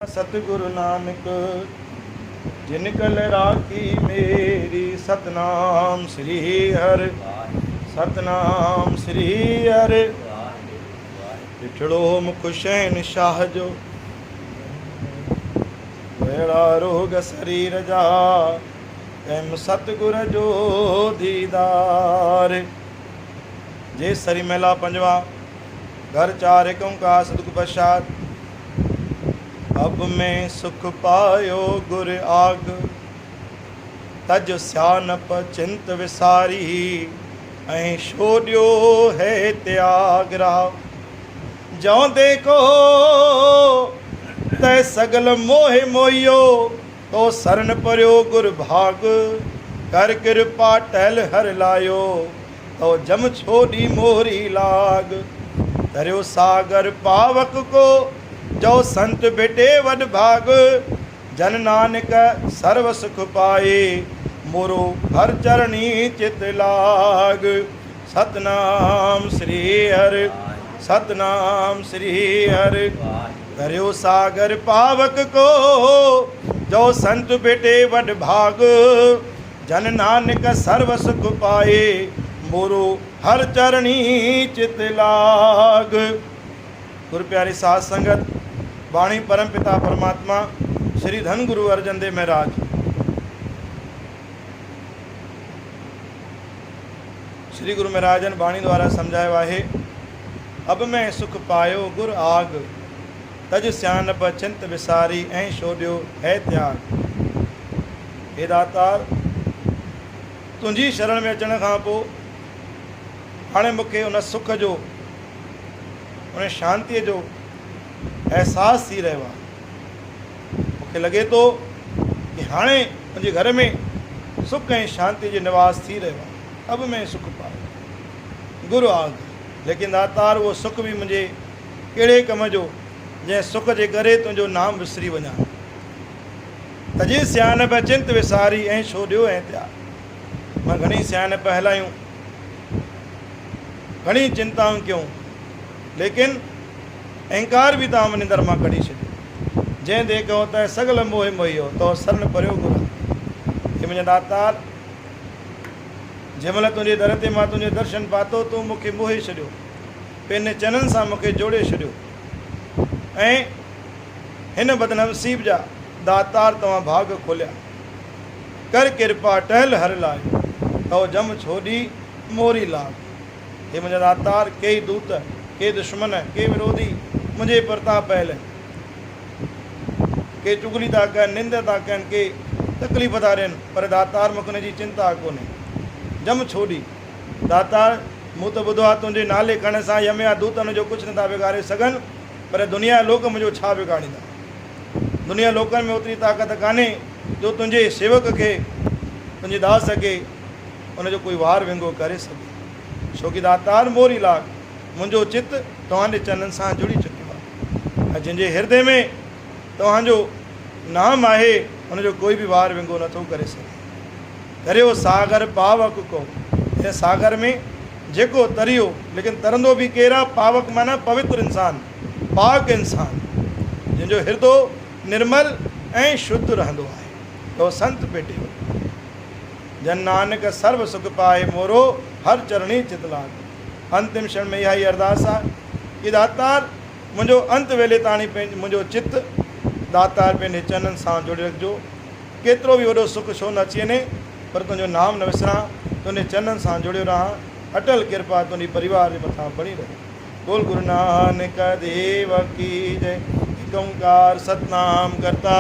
सतगुरु नानक जिन कल राखी मेरी, सतनाम श्री हर सतनाम श्री हर। डिठड़ो मुख शहन शाह जो, वेड़ा रोग शरीर जा, एम सतगुर जो दीदार। जे सरी मेला पंजवा घर चार एक ओंकार सतगुर प्रसाद। अब मैं सुख पायो गुर आग, तज स्यानप चिंत विसारी, ऐं छोड़ियो है त्याग राव। जौ देखो तै सगल मोह मोहियो, तो शरण पर्यो गुर भाग। कर कृपा टहल हर लायो, तो जम छोड़ी मोरी लाग। धरियो सागर पावक को, जो संत बेटे वड भाग। जन नानक सर्व सुख पाए, मोरो हर चरणी चित लाग। सतनाम श्री हर सतनाम श्री हर। धरियो सागर पावक को, जो संत बेटे वड भाग। जन नानक सर्व सुख पाए, मोरो हर चरणी चित लाग। गुरु प्यारी साध संगत, वाणी परम पिता परमात्मा श्री धन गुरु अर्जन देव महाराज श्री गुरु महाराजन वाणी द्वारा समझाया है। अब मैं सुख पायो गुर आग, तज स्यानप चिंत विसारी, ऐं छोड़ियो है त्याग। हे दातार, तुंहिंजी शरण में अचण खां पोइ हाणे मूंखे उन सुख जो, उन शांतीअ जो एहसास थी रहियो आहे। मूंखे लॻे थो कि हाणे मुंहिंजे घर में सुख ऐं शांति जो निवास थी रहियो आहे। अब मैं सुख पायो गुरु आग। लेकिन दातार, उहो सुख बि मुंहिंजे कहिड़े कम जो, जंहिं सुख जे करे तुंहिंजो नाम विसरी वञा। तजे सियानप चिंत विसारी, ऐं छोड़ियो ऐं त्याग। मां घणी सियानप हलायूं, घणी चिंताऊं कयूं, लेकिन अहंकार भी तव्हां मनिंदर मां कढी छॾियो। जंहिं दे कहो त सगल मोह मोहियो, तो शरण पर्यो गुर। हे मुंहिंजा दातार, जंहिंमहिल तुंहिंजे दर ते मां तुंहिंजो दर्शन पातो, तूं मूंखे मोहे छॾियो, पंहिंजे चननि सां मूंखे जोड़े छॾियो। ऐं हिन बदनसीब जा दातार तव्हां भाग खोलिया। कर कृपा टहल हर लायो, तो जम छोड़ी मोरी लाग। हे मुंहिंजा दातार, के दूत, के दुश्मन, के विरोधी मुझे परता पहले, के चुगली था कन, निंद था कन, के तकलीफ़ था ॾियनि, पर दातार मूंखे उन जी चिंता कोन्हे। जम छोड़ी दातार, मूं त ॿुधो आहे तुंहिंजे नाले खणण सां यमिया दूतनि जो कुझु नथा बिगाड़े सघनि, पर दुनिया लोक मुंहिंजो छा बिगाड़ींदा। दुनिया लोकनि में ओतिरी ताक़त कान्हे जो तुंहिंजे सेवक खे, तुंहिंजे दास खे उनजो कोई वार विंगो करे सघे। छोकी दातार मोरी लाग, मुंहिंजो चित तव्हांजे चरणनि सां जुड़ी चुकियो आहे। ऐं जंहिंजे हृदय में तव्हांजो नाम आहे, हुनजो कोई बि वार विंगो नथो करे सघे। धरियो सागर पावक को, हिन सागर में जेको तरियो, लेकिन तरंदो बि केरु आहे? पावक माना पवित्र इंसान, पाक इंसान, जंहिंजो हृदय निर्मल ऐं शुद्ध रहंदो आहे, तो संत पेटे। जन नानक सर्व सुख पाए, मोरो हर चरणी चित लाग। अंतिम क्षण में इहा ई अरदास आहे कि दातार, मुंहिंजो अंत वेले ताणी मुंहिंजो चित दातार पंहिंजे चरणनि सां जोड़े रखिजो। केतिरो बि वॾो सुख छो न अची वञे, पर तुंहिंजो नाम न विसरां, तुंहिंजे चरणनि सां जुड़ियो रहां। अटल कृपा तुंहिंजी परिवार जे मथां बणी रहे। बोल गुरु नानक देव की जय। एक ओंकार सतनाम करता।